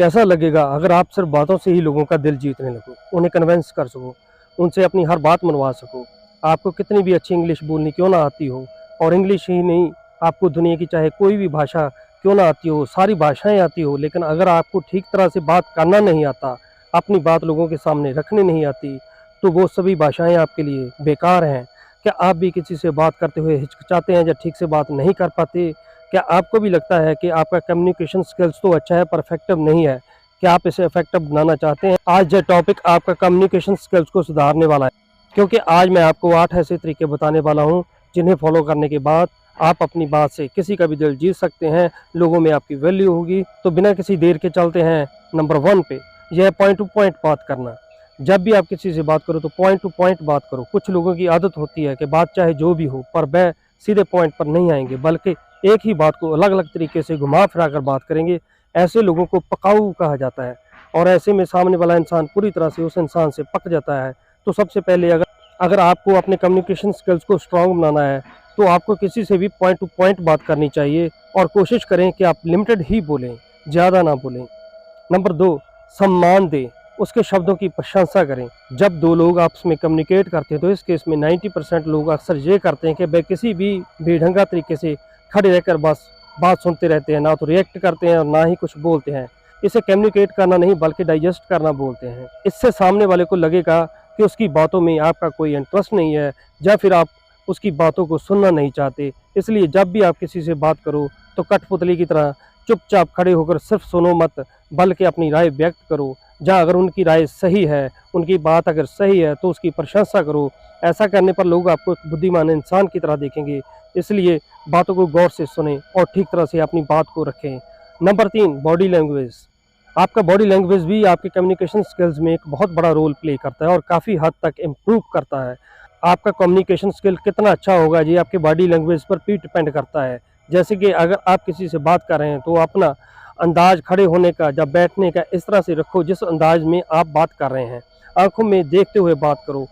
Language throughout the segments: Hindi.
कैसा लगेगा अगर आप सिर्फ बातों से ही लोगों का दिल जीतने लगो, उन्हें कन्विंस कर सको, उनसे अपनी हर बात मनवा सको। आपको कितनी भी अच्छी इंग्लिश बोलनी क्यों ना आती हो, और इंग्लिश ही नहीं, आपको दुनिया की चाहे कोई भी भाषा क्यों ना आती हो, सारी भाषाएं आती हो, लेकिन अगर आपको ठीक तरह से बात करना नहीं आता, अपनी बात लोगों के सामने रखनी नहीं आती, तो वो सभी भाषाएं आपके लिए बेकार हैं। क्या आप भी किसी से बात करते हुए हिचकिचाते हैं या ठीक से बात नहीं कर पाते? क्या आपको भी लगता है कि आपका कम्युनिकेशन स्किल्स तो अच्छा है पर इफेक्टिव नहीं है? क्या आप इसे इफेक्टिव बनाना चाहते हैं? आज ये टॉपिक आपका कम्युनिकेशन स्किल्स को सुधारने वाला है, क्योंकि आज मैं आपको 8 ऐसे तरीके बताने वाला हूं जिन्हें फॉलो करने के बाद आप अपनी बात से किसी का भी दिल जीत सकते हैं, लोगों में आपकी वैल्यू होगी। तो बिना किसी देर के चलते हैं नंबर 1 पे, यह पॉइंट टू पॉइंट बात करना। जब भी आप किसी से बात करो तो पॉइंट टू पॉइंट बात करो। कुछ लोगों की आदत होती है कि बात चाहे जो भी हो पर वह सीधे पॉइंट पर नहीं आएंगे, बल्कि एक ही बात को अलग अलग तरीके से घुमा फिरा कर बात करेंगे। ऐसे लोगों को पकाऊ कहा जाता है, और ऐसे में सामने वाला इंसान पूरी तरह से उस इंसान से पक जाता है। तो सबसे पहले अगर आपको अपने कम्युनिकेशन स्किल्स को स्ट्रांग बनाना है तो आपको किसी से भी पॉइंट टू पॉइंट बात करनी चाहिए, और कोशिश करें कि आप लिमिटेड ही बोलें, ज़्यादा ना बोलें। नंबर 2, सम्मान दें, उसके शब्दों की प्रशंसा करें। जब दो लोग आपस में कम्युनिकेट करते हैं तो इस केस में 90% लोग अक्सर ये करते हैं कि वे किसी भी बेढंगा तरीके से खड़े रहकर बस बात सुनते रहते हैं, ना तो रिएक्ट करते हैं और ना ही कुछ बोलते हैं। इसे कम्युनिकेट करना नहीं बल्कि डाइजेस्ट करना बोलते हैं। इससे सामने वाले को लगेगा कि उसकी बातों में आपका कोई इंटरेस्ट नहीं है, या फिर आप उसकी बातों को सुनना नहीं चाहते। इसलिए जब भी आप किसी से बात करो तो कठपुतली की तरह चुपचाप खड़े होकर सिर्फ सुनो मत, बल्कि अपनी राय व्यक्त करो। जहाँ अगर उनकी राय सही है, उनकी बात अगर सही है तो उसकी प्रशंसा करो। ऐसा करने पर लोग आपको एक बुद्धिमान इंसान की तरह देखेंगे। इसलिए बातों को गौर से सुनें और ठीक तरह से अपनी बात को रखें। Number 3, body language. आपका बॉडी लैंग्वेज भी आपके कम्युनिकेशन स्किल्स में एक बहुत बड़ा रोल प्ले करता है और काफ़ी हद तक इम्प्रूव करता है। आपका कम्युनिकेशन स्किल कितना अच्छा होगा ये आपके बॉडी लैंग्वेज पर भी डिपेंड करता है। जैसे कि अगर आप किसी से बात कर रहे हैं तो अपना अंदाज खड़े होने का या बैठने का इस तरह से रखो जिस अंदाज में आप बात कर रहे हैं। आंखों में देखते हुए बात करो।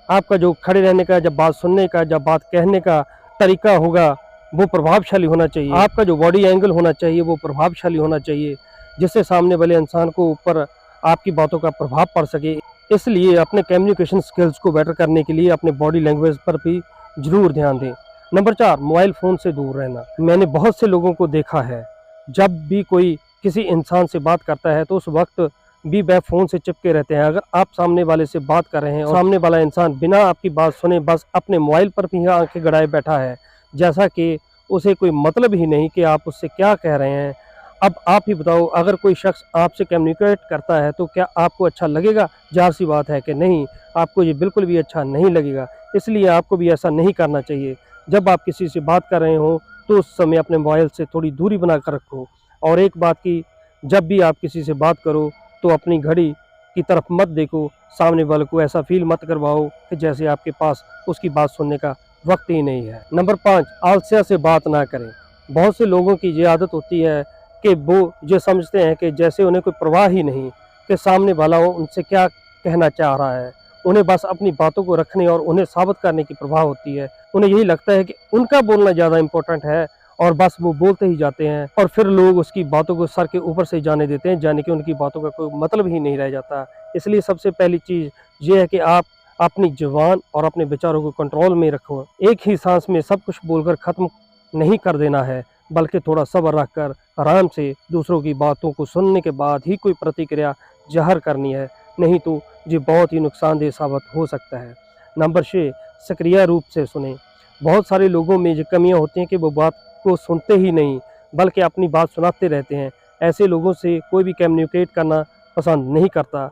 आपका जो खड़े रहने का, जब बात सुनने का, जब बात कहने का तरीका होगा वो प्रभावशाली होना चाहिए। आपका जो बॉडी एंगल होना चाहिए वो प्रभावशाली होना चाहिए, जिससे सामने वाले इंसान को ऊपर आपकी बातों का प्रभाव पड़ सके। इसलिए अपने कम्युनिकेशन स्किल्स को बेटर करने के लिए अपने बॉडी लैंग्वेज पर भी ज़रूर ध्यान दें। नंबर 4, मोबाइल फ़ोन से दूर रहना। मैंने बहुत से लोगों को देखा है, जब भी कोई किसी इंसान से बात करता है तो उस वक्त भी वह फ़ोन से चिपके रहते हैं। अगर आप सामने वाले से बात कर रहे हैं और सामने वाला इंसान बिना आपकी बात सुने बस अपने मोबाइल पर भी आंखें गड़ाए बैठा है, जैसा कि उसे कोई मतलब ही नहीं कि आप उससे क्या कह रहे हैं। अब आप ही बताओ, अगर कोई शख्स आपसे कम्युनिकेट करता है तो क्या आपको अच्छा लगेगा? ज़ाहिर सी बात है कि नहीं, आपको ये बिल्कुल भी अच्छा नहीं लगेगा। इसलिए आपको भी ऐसा नहीं करना चाहिए। जब आप किसी से बात कर रहे हो तो उस समय अपने मोबाइल से थोड़ी दूरी बना कर रखो। और एक बात की, जब भी आप किसी से बात करो तो अपनी घड़ी की तरफ मत देखो, सामने वाले को ऐसा फील मत करवाओ कि जैसे आपके पास उसकी बात सुनने का वक्त ही नहीं है। नंबर 5, आलस्य से बात ना करें। बहुत से लोगों की ये आदत होती है कि वो ये समझते हैं कि जैसे उन्हें कोई परवाह ही नहीं कि सामने वाला उनसे क्या कहना चाह रहा है। उन्हें बस अपनी बातों को रखने और उन्हें साबित करने की परवाह होती है। उन्हें यही लगता है कि उनका बोलना ज़्यादा इम्पोर्टेंट है, और बस वो बोलते ही जाते हैं, और फिर लोग उसकी बातों को सर के ऊपर से जाने देते हैं, जाने कि उनकी बातों का कोई मतलब ही नहीं रह जाता। इसलिए सबसे पहली चीज़ ये है कि आप अपनी ज़ुबान और अपने विचारों को कंट्रोल में रखो। एक ही सांस में सब कुछ बोलकर ख़त्म नहीं कर देना है, बल्कि थोड़ा सब्र रखकर आराम से दूसरों की बातों को सुनने के बाद ही कोई प्रतिक्रिया ज़ाहिर करनी है, नहीं तो ये बहुत ही नुकसानदेह साबित हो सकता है। नंबर 6, सक्रिय रूप से सुनें। बहुत सारे लोगों में ये कमियां होती हैं कि वो बात को सुनते ही नहीं बल्कि अपनी बात सुनाते रहते हैं। ऐसे लोगों से कोई भी कम्युनिकेट करना पसंद नहीं करता।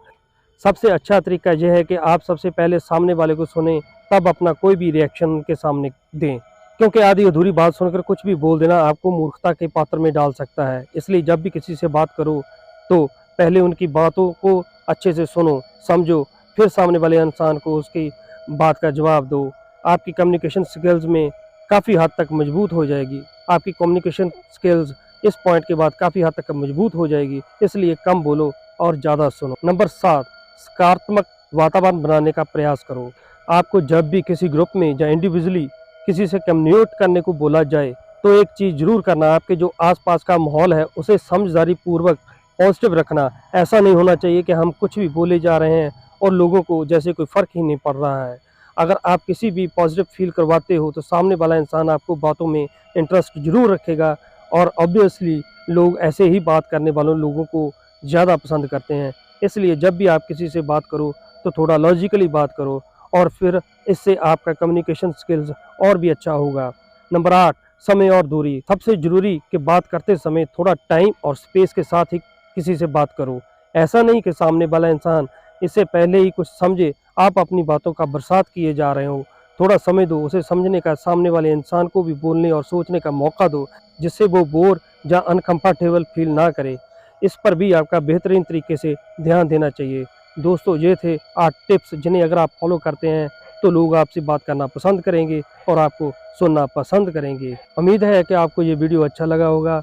सबसे अच्छा तरीका यह है कि आप सबसे पहले सामने वाले को सुनें, तब अपना कोई भी रिएक्शन उनके सामने दें, क्योंकि आधी अधूरी बात सुनकर कुछ भी बोल देना आपको मूर्खता के पात्र में डाल सकता है। इसलिए जब भी किसी से बात करो तो पहले उनकी बातों को अच्छे से सुनो, समझो, फिर सामने वाले इंसान को उसकी बात का जवाब दो। आपकी कम्युनिकेशन स्किल्स में काफ़ी हद तक मजबूत हो जाएगी। आपकी कम्युनिकेशन स्किल्स इस पॉइंट के बाद काफ़ी हद तक मजबूत हो जाएगी। इसलिए कम बोलो और ज़्यादा सुनो। नंबर 7, सकारात्मक वातावरण बनाने का प्रयास करो। आपको जब भी किसी ग्रुप में या इंडिविजुअली किसी से कम्युनिकेट करने को बोला जाए तो एक चीज़ ज़रूर करना, आपके जो आसपास का माहौल है उसे समझदारी पूर्वक पॉजिटिव रखना। ऐसा नहीं होना चाहिए कि हम कुछ भी बोले जा रहे हैं और लोगों को जैसे कोई फ़र्क ही नहीं पड़ रहा है। अगर आप किसी भी पॉजिटिव फ़ील करवाते हो तो सामने वाला इंसान आपको बातों में इंटरेस्ट ज़रूर रखेगा और ऑब्वियसली लोग ऐसे ही बात करने वालों लोगों को ज़्यादा पसंद करते हैं। इसलिए जब भी आप किसी से बात करो तो थोड़ा लॉजिकली बात करो और फिर इससे आपका कम्युनिकेशन स्किल्स और भी अच्छा होगा। नंबर 8, समय और दूरी। सबसे ज़रूरी कि बात करते समय थोड़ा टाइम और स्पेस के साथ ही किसी से बात करो। ऐसा नहीं कि सामने वाला इंसान इससे पहले ही कुछ समझे, आप अपनी बातों का बरसात किए जा रहे हो। थोड़ा समय दो उसे समझने का, सामने वाले इंसान को भी बोलने और सोचने का मौका दो, जिससे वो बोर या अनकंफर्टेबल फ़ील ना करे। इस पर भी आपका बेहतरीन तरीके से ध्यान देना चाहिए। दोस्तों, ये थे 8 टिप्स जिन्हें अगर आप फॉलो करते हैं तो लोग आपसे बात करना पसंद करेंगे और आपको सुनना पसंद करेंगे। उम्मीद है कि आपको ये वीडियो अच्छा लगा होगा।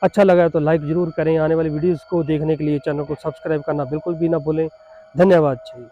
अच्छा लगा तो लाइक ज़रूर करें। आने वाली वीडियोज़ को देखने के लिए चैनल को सब्सक्राइब करना बिल्कुल भी ना भूलें। धन्यवाद जी।